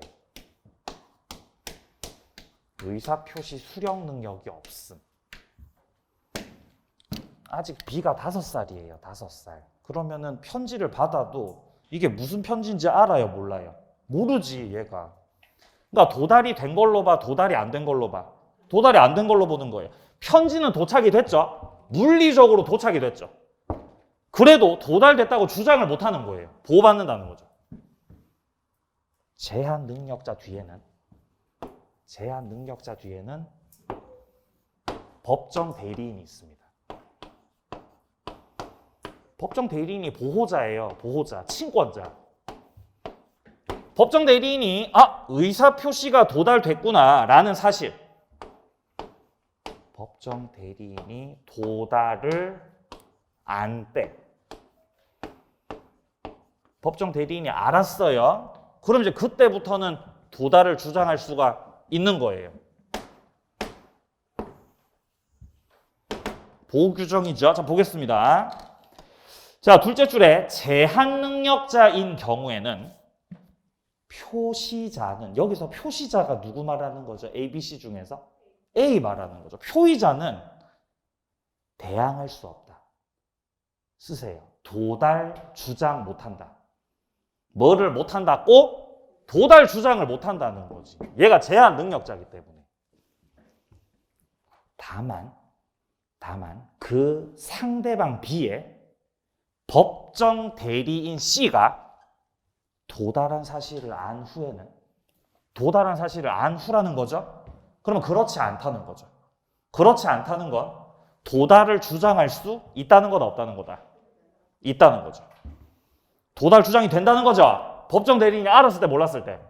의사표시 수령능력이 없음. 아직 B가 5살이에요. 5살. 그러면은 편지를 받아도 이게 무슨 편지인지 알아요? 몰라요? 모르지, 얘가. 그러니까 도달이 된 걸로 봐, 도달이 안 된 걸로 봐. 도달이 안 된 걸로 보는 거예요. 편지는 도착이 됐죠. 물리적으로 도착이 됐죠. 그래도 도달됐다고 주장을 못 하는 거예요. 보호받는다는 거죠. 제한능력자 뒤에는 법정 대리인이 있습니다. 법정 대리인이 보호자예요. 보호자, 친권자. 법정 대리인이 의사표시가 도달됐구나 라는 사실, 법정 대리인이 도달을 안 때. 법정 대리인이 알았어요. 그럼 이제 그때부터는 도달을 주장할 수가 있는 거예요. 보호 규정이죠. 자, 보겠습니다. 자, 둘째 줄에 제한 능력자인 경우에는 표시자는, 여기서 표시자가 누구 말하는 거죠? A, B, C 중에서 A 말하는 거죠. 표의자는 대항할 수 없다. 쓰세요. 도달 주장 못한다. 뭐를 못한다고? 도달 주장을 못한다는 거지. 얘가 제한 능력자이기 때문에. 다만 그 상대방 B의 법정 대리인 C가 도달한 사실을 안 후에는, 도달한 사실을 안 후라는 거죠. 그러면 그렇지 않다는 거죠. 그렇지 않다는 건 도달을 주장할 수 있다는 거다, 없다는 거다? 있다는 거죠. 도달 주장이 된다는 거죠. 법정 대리인이 알았을 때, 몰랐을 때?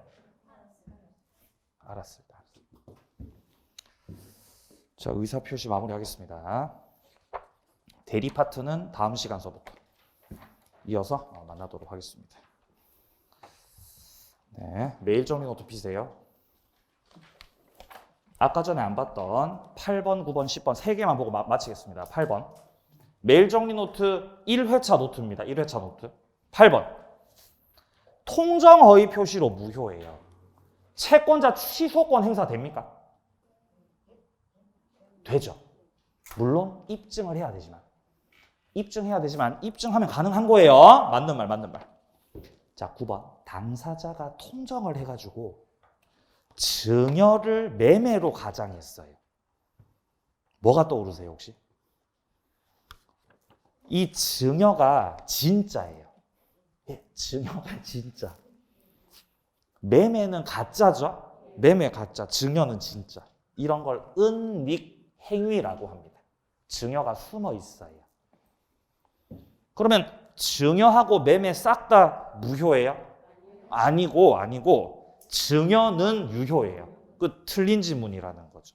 알았을 때. 자, 의사표시 마무리하겠습니다. 대리 파트는 다음 시간서부터 이어서 만나도록 하겠습니다. 네, 메일 정리 노트 피세요. 아까 전에 안 봤던 8번, 9번, 10번 3개만 보고 마치겠습니다. 8번. 메일 정리 노트 1회차 노트입니다. 1회차 노트. 8번. 통정 허위 표시로 무효예요. 채권자 취소권 행사 됩니까? 되죠. 물론 입증을 해야 되지만. 입증하면 가능한 거예요. 맞는 말. 자, 9번. 당사자가 통정을 해가지고 증여를 매매로 가장했어요. 뭐가 떠오르세요, 혹시? 이 증여가 진짜예요. 예, 증여가 진짜. 매매는 가짜죠? 매매 가짜, 증여는 진짜. 이런 걸 은닉 행위라고 합니다. 증여가 숨어 있어요. 그러면 증여하고 매매 싹 다 무효예요? 아니고 증여는 유효예요. 그 틀린 지문이라는 거죠.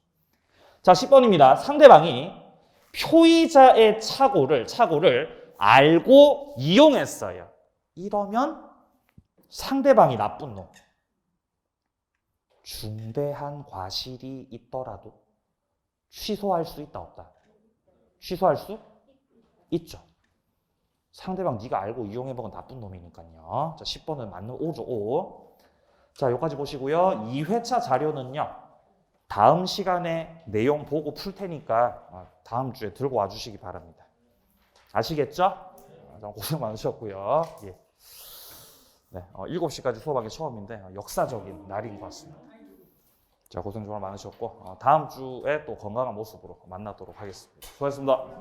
자, 10번입니다. 상대방이 표의자의 착오를 알고 이용했어요. 이러면 상대방이 나쁜 놈. 중대한 과실이 있더라도 취소할 수 있다, 없다? 취소할 수 있죠. 상대방 네가 알고 이용해먹은 나쁜 놈이니까요. 자, 10번은 맞는 5죠, 5. 자, 여기까지 보시고요. 2회차 자료는요. 다음 시간에 내용 보고 풀 테니까 다음 주에 들고 와주시기 바랍니다. 아시겠죠? 고생 많으셨고요. 예. 네, 7시까지 수업하기 처음인데 역사적인 날인 것 같습니다. 자, 고생 정말 많으셨고 다음 주에 또 건강한 모습으로 만나도록 하겠습니다. 수고하셨습니다.